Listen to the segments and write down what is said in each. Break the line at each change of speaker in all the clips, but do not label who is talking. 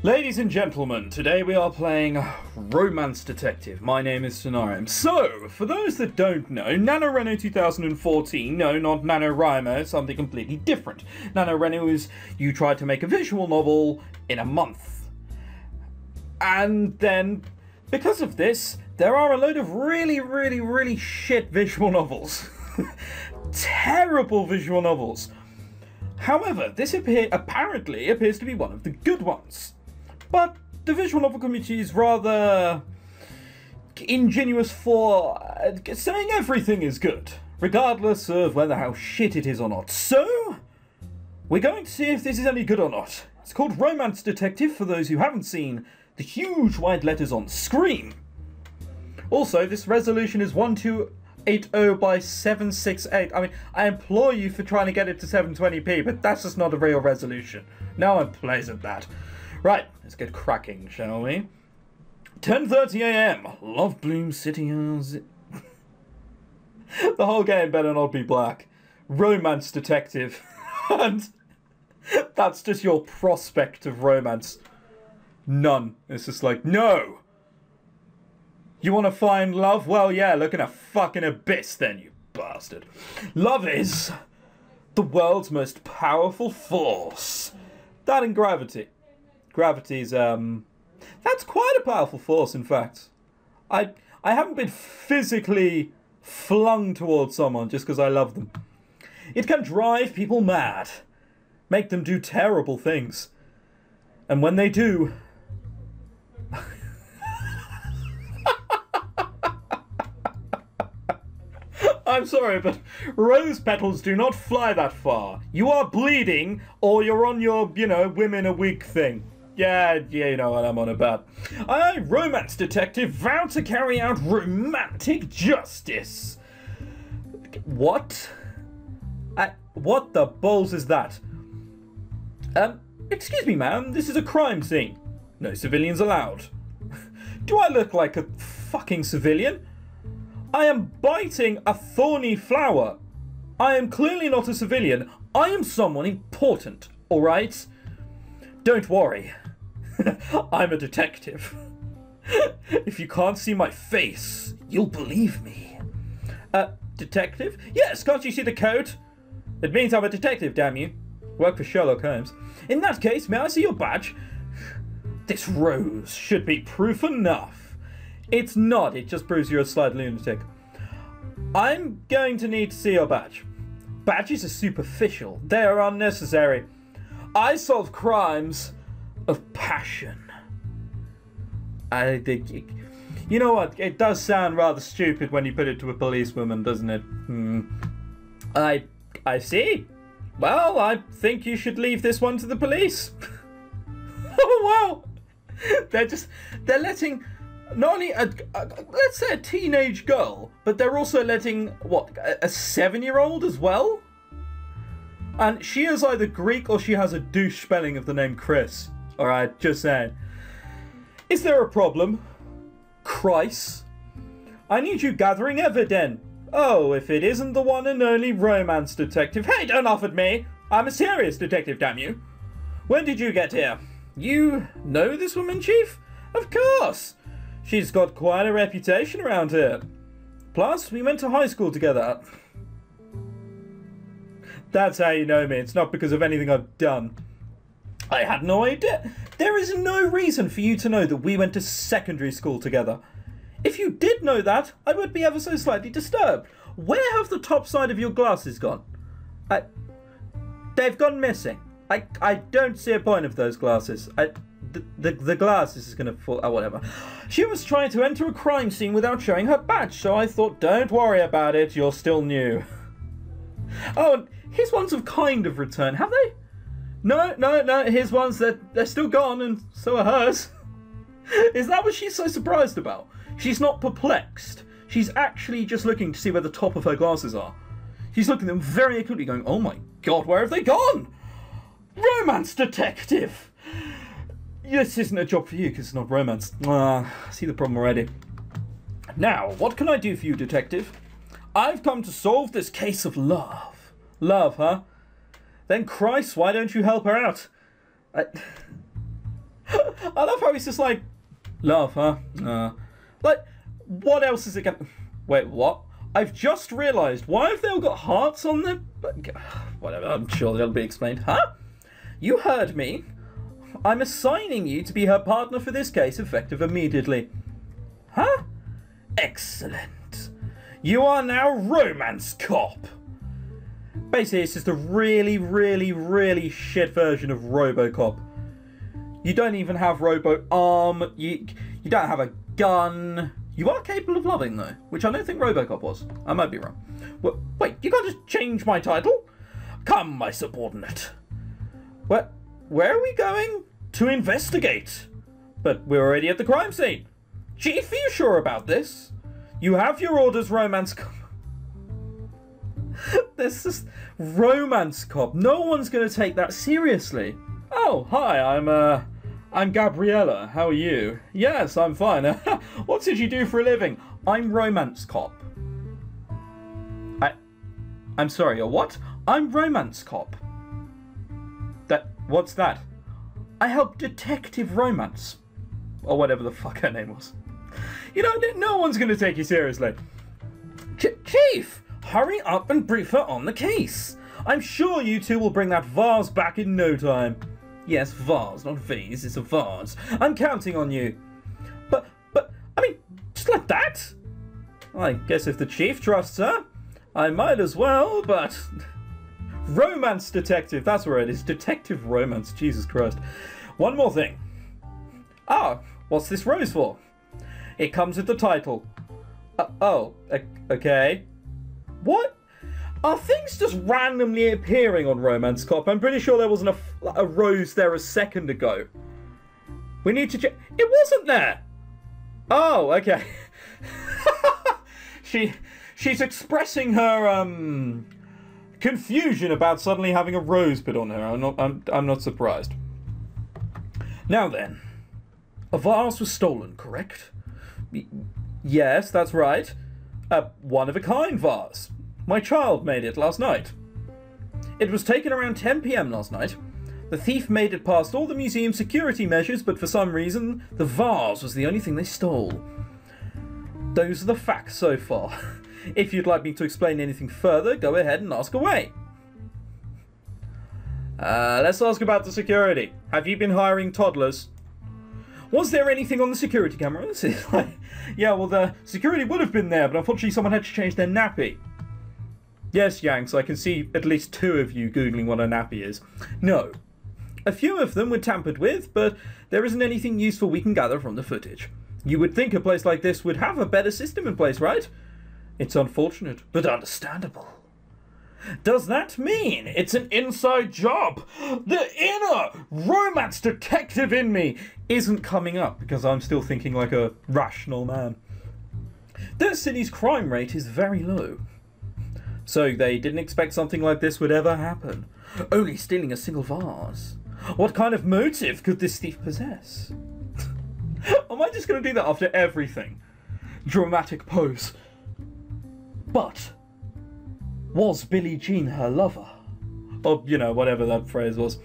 Ladies and gentlemen, today we are playing Romance Detective. My name is ChrisTenarium. So, for those that don't know, Nanoreno 2014, no, not NaNoWriMo, something completely different. Nanoreno is you try to make a visual novel in a month. And then, because of this, there are a load of really shit visual novels. Terrible visual novels. However, this apparently appears to be one of the good ones. But the visual novel community is rather ingenuous for saying everything is good, regardless of whether how shit it is or not. So, we're going to see if this is any good or not. It's called Romance Detective, for those who haven't seen the huge white letters on screen. Also, this resolution is 1280 by 768. I mean, I implore you for trying to get it to 720p, but that's just not a real resolution. No one plays at that. Right, let's get cracking, shall we? 10:30 AM. Love Bloom City. The whole game better not be black. Romance Detective. And that's just your prospect of romance. None. It's just like, no! You want to find love? Well, yeah, look in a fucking abyss then, you bastard. Love is the world's most powerful force. That and gravity. Gravity's, that's quite a powerful force, in fact. I haven't been physically flung towards someone just because I love them. It can drive people mad. Make them do terrible things. And when they do... I'm sorry, but rose petals do not fly that far. You are bleeding, or you're on your, women a week thing. Yeah, you know what I'm on about. I, Romance Detective, vow to carry out romantic justice. What? What the balls is that? Excuse me, ma'am, this is a crime scene. No civilians allowed. Do I look like a fucking civilian? I am biting a thorny flower. I am clearly not a civilian. I am someone important, alright? Don't worry. I'm a detective. If you can't see my face, you'll believe me. Detective? Yes, can't you see the coat? It means I'm a detective, damn you. Work for Sherlock Holmes. In that case, may I see your badge? This rose should be proof enough. It's not, it just proves you're a slight lunatic. I'm going to need to see your badge. Badges are superficial. They are unnecessary. I solve crimes of passion. I think... You know what? It does sound rather stupid when you put it to a policewoman, doesn't it? I see. Well, I think you should leave this one to the police. Oh, wow. They're letting... Not only, let's say a teenage girl, but they're also letting, what, a 7-year-old as well? And she is either Greek or she has a douche spelling of the name Chris. Alright, just saying. Is there a problem? Chris? I need you gathering evidence. Oh, if it isn't the one and only Romance Detective. Hey, don't laugh at me. I'm a serious detective, damn you. When did you get here? You know this woman, Chief? Of course. She's got quite a reputation around here. Plus, we went to high school together. That's how you know me. It's not because of anything I've done. I had no idea. There is no reason for you to know that we went to secondary school together. If you did know that, I would be ever so slightly disturbed. Where have the top side of your glasses gone? They've gone missing. I don't see a point of those glasses. The glasses is gonna fall. Oh, whatever. She was trying to enter a crime scene without showing her badge, so I thought, don't worry about it, you're still new. Oh, and his ones have kind of returned, have they? No, his ones, they're still gone, and so are hers. Is that what she's so surprised about? She's not perplexed. She's actually just looking to see where the top of her glasses are. She's looking at them very acutely, going, oh my god, where have they gone? Romance Detective! This isn't a job for you because it's not romance. I see the problem already. Now, what can I do for you, detective? I've come to solve this case of love. Love, huh? Then Christ, why don't you help her out? I love how he's just like, love, huh? Like, what else is it gonna... Wait, what? I've just realised, why have they all got hearts on them? Whatever, I'm sure that'll be explained. Huh? You heard me. I'm assigning you to be her partner for this case, effective immediately. Huh? Excellent. You are now Romance Cop. Basically, it's just a really, really, really shit version of RoboCop. You don't even have robo-arm, you don't have a gun. You are capable of loving, though, which I don't think RoboCop was. I might be wrong. Well, wait, you gotta change my title? Come, my subordinate. Where are we going? To investigate. But we're already at the crime scene. Chief, are you sure about this? You have your orders, Romance Cop. This is Romance Cop. No one's gonna take that seriously. Oh, hi, I'm Gabriella. How are you? Yes, I'm fine. What did you do for a living? I'm Romance Cop. I'm sorry, a what? I'm Romance Cop. What's that? I help Detective Romance. Or whatever the fuck her name was. You know, no one's gonna take you seriously. Chief, hurry up and brief her on the case. I'm sure you two will bring that vase back in no time. Yes, vase, not vase, it's a vase. I'm counting on you. But, I mean, just like that? I guess if the chief trusts her, I might as well, but... Romance Detective, that's where it is. Detective Romance, Jesus Christ. One more thing. Ah, what's this rose for? It comes with the title. Okay. What? Are things just randomly appearing on Romance Cop? I'm pretty sure there wasn't a rose there a second ago. We need to check. It wasn't there! Oh, okay. She's expressing her, confusion about suddenly having a rose put on her. I'm not surprised. Now then, a vase was stolen, correct? Yes, that's right. A one-of-a-kind vase. My child made it last night. It was taken around 10 PM last night. The thief made it past all the museum security measures, but for some reason, the vase was the only thing they stole. Those are the facts so far. If you'd like me to explain anything further, go ahead and ask away. Let's ask about the security. Have you been hiring toddlers? Was there anything on the security cameras? Yeah, well, the security would have been there, but unfortunately someone had to change their nappy. Yes, Yanks, I can see at least 2 of you Googling what a nappy is. No. A few of them were tampered with, but there isn't anything useful we can gather from the footage. You would think a place like this would have a better system in place, right? It's unfortunate, but understandable. Does that mean it's an inside job? The inner romance detective in me isn't coming up because I'm still thinking like a rational man. The city's crime rate is very low. So they didn't expect something like this would ever happen. Only stealing a single vase. What kind of motive could this thief possess? Am I just going to do that after everything? Dramatic pose. But, was Billie Jean her lover? Or, you know, whatever that phrase was.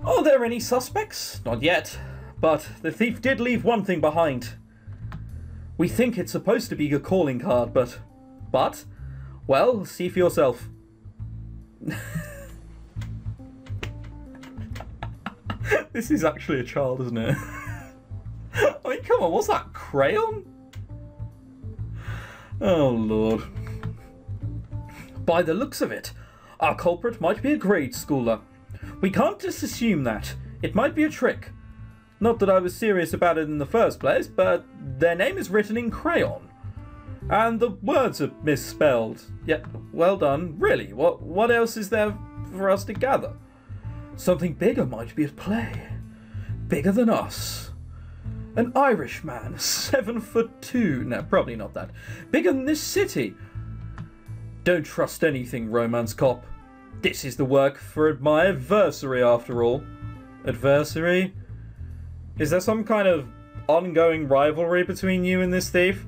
Are there any suspects? Not yet. But the thief did leave one thing behind. We think it's supposed to be a calling card, but... Well, see for yourself. This is actually a child, isn't it? I mean, come on, what's that, crayon? Oh, Lord. By the looks of it, our culprit might be a grade schooler. We can't just assume that. It might be a trick. Not that I was serious about it in the first place, but their name is written in crayon. And the words are misspelled. Yeah, well done. Really, what else is there for us to gather? Something bigger might be at play. Bigger than us. An Irish man, 7'2". No, probably not that. Bigger than this city. Don't trust anything, Romance Cop. This is the work for my adversary, after all. Adversary? Is there some kind of ongoing rivalry between you and this thief?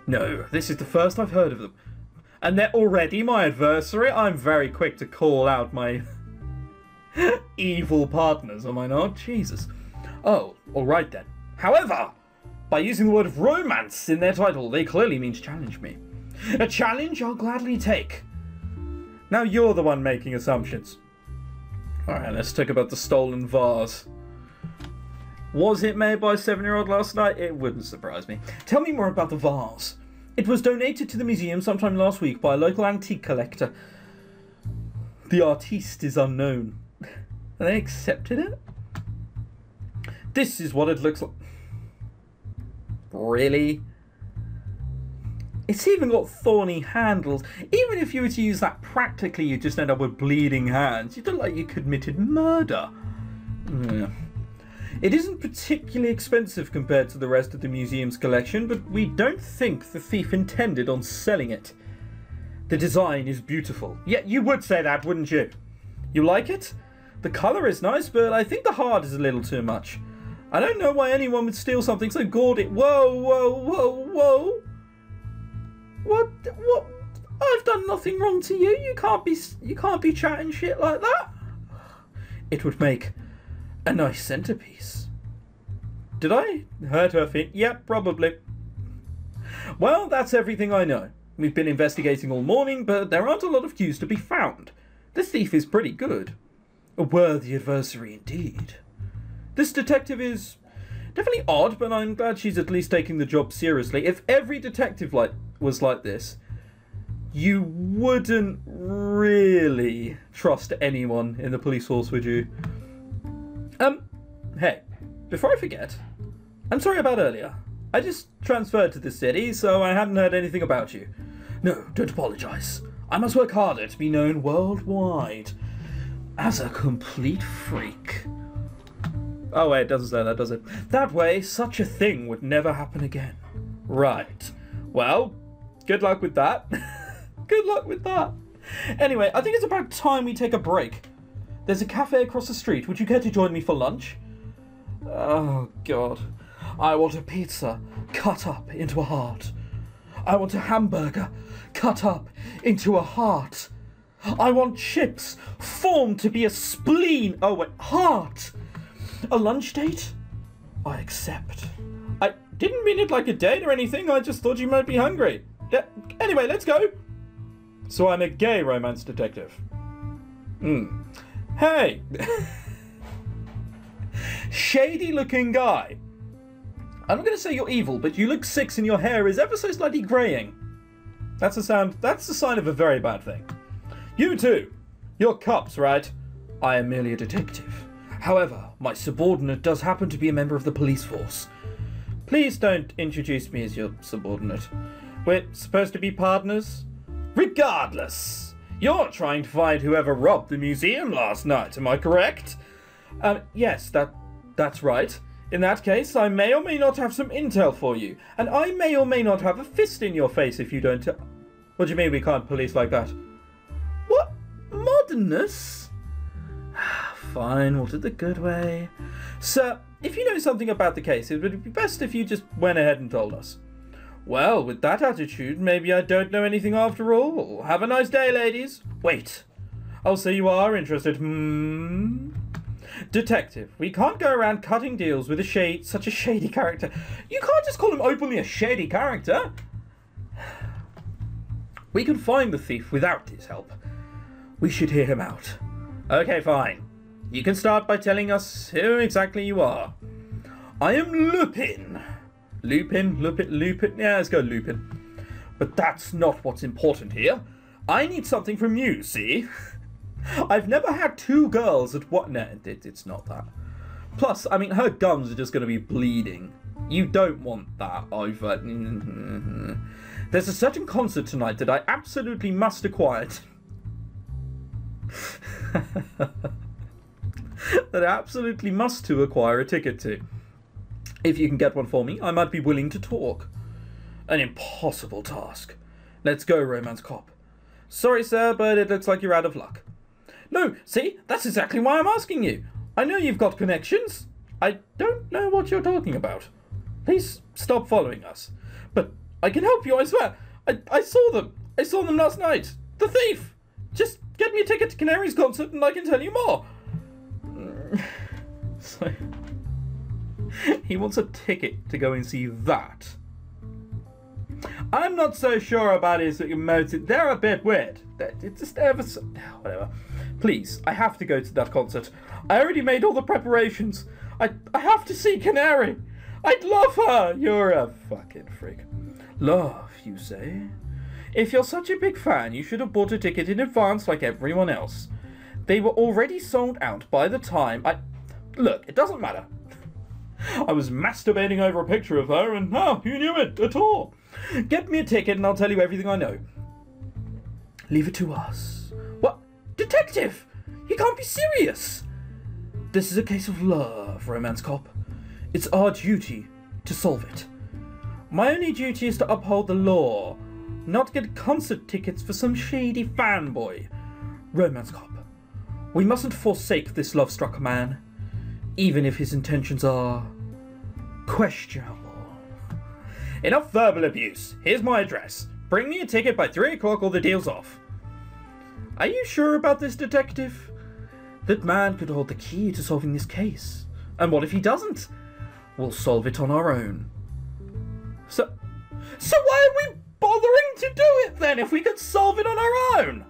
No, this is the first I've heard of them. And they're already my adversary? I'm very quick to call out my evil partners, am I not? Jesus. Oh, alright then. However, by using the word romance in their title, they clearly mean to challenge me. A challenge I'll gladly take. Now you're the one making assumptions. Alright, let's talk about the stolen vase. Was it made by a 7-year-old last night? It wouldn't surprise me. Tell me more about the vase. It was donated to the museum sometime last week by a local antique collector. The artiste is unknown. They accepted it? This is what it looks like. Really? It's even got thorny handles. Even if you were to use that practically, you'd just end up with bleeding hands. You'd look like you committed murder. Yeah. It isn't particularly expensive compared to the rest of the museum's collection, but we don't think the thief intended on selling it. The design is beautiful. Yeah, you would say that, wouldn't you? You like it? The colour is nice, but I think the heart is a little too much. I don't know why anyone would steal something so gaudy. Whoa, whoa, whoa, whoa. What? I've done nothing wrong to you. You can't be chatting shit like that. It would make a nice centerpiece. Did I hurt her feet? Yep, probably. Well, that's everything I know. We've been investigating all morning, but there aren't a lot of clues to be found. The thief is pretty good. A worthy adversary indeed. This detective is definitely odd, but I'm glad she's at least taking the job seriously. If every detective was like this, you wouldn't really trust anyone in the police force, would you? Hey, before I forget, I'm sorry about earlier. I just transferred to this city, so I hadn't heard anything about you. No, don't apologise. I must work harder to be known worldwide as a complete freak. Oh wait, it doesn't say that, does it? That way, such a thing would never happen again. Right. Well, good luck with that. Good luck with that. Anyway, I think it's about time we take a break. There's a cafe across the street. Would you care to join me for lunch? Oh, God. I want a pizza cut up into a heart. I want a hamburger cut up into a heart. I want chips formed to be a spleen. Oh, wait, heart. A lunch date? I accept. I didn't mean it like a date or anything. I just thought you might be hungry. Yeah, anyway, let's go. So I'm a gay romance detective. Hey. Shady looking guy. I'm not going to say you're evil, but you look 6 and your hair is ever so slightly greying. That's the sign of a very bad thing. You too. You're cops, right? I am merely a detective. However, my subordinate does happen to be a member of the police force. Please don't introduce me as your subordinate. We're supposed to be partners? Regardless, you're trying to find whoever robbed the museum last night, am I correct? Yes, that's right. In that case, I may or may not have some intel for you, and I may or may not have a fist in your face if you don't What do you mean we can't police like that? What? Modernness? Fine, we'll do the good way. Sir, if you know something about the case, it would be best if you just went ahead and told us. Well, with that attitude, maybe I don't know anything after all. Have a nice day, ladies. Wait. Oh, so you are interested, Detective, we can't go around cutting deals with such a shady character. You can't just call him openly a shady character. We can find the thief without his help. We should hear him out. Okay, fine. You can start by telling us who exactly you are. I am Lupin. Lupin? Yeah, let's go Lupin. But that's not what's important here. I need something from you, see? I've never had 2 girls at what? No, it's not that. Plus, I mean, her gums are just going to be bleeding. You don't want that over. There's a certain concert tonight that I absolutely must acquire. That I absolutely must acquire a ticket to. If you can get one for me, I might be willing to talk. An impossible task. Let's go, romance cop. Sorry, sir, but it looks like you're out of luck. No, see, that's exactly why I'm asking you. I know you've got connections. I don't know what you're talking about. Please stop following us. But I can help you, I swear. I saw them. I saw them last night. The thief. Just get me a ticket to Canary's concert and I can tell you more. He wants a ticket to go and see that. I'm not so sure about his motives. They're a bit weird. It's just ever so... Whatever. Please, I have to go to that concert. I already made all the preparations. I have to see Canary. I'd love her. You're a fucking freak. Love, you say? If you're such a big fan, you should have bought a ticket in advance like everyone else. They were already sold out by the time I... Look, it doesn't matter. I was masturbating over a picture of her and, oh, who knew it at all? Get me a ticket and I'll tell you everything I know. Leave it to us. What? Detective! You can't be serious! This is a case of love, Romance Cop. It's our duty to solve it. My only duty is to uphold the law, not get concert tickets for some shady fanboy. Romance Cop, we mustn't forsake this love-struck man, even if his intentions are questionable. Enough verbal abuse. Here's my address. Bring me a ticket by 3 o'clock or the deal's off. Are you sure about this, detective? That man could hold the key to solving this case. And what if he doesn't? We'll solve it on our own. So why are we bothering to do it then if we could solve it on our own?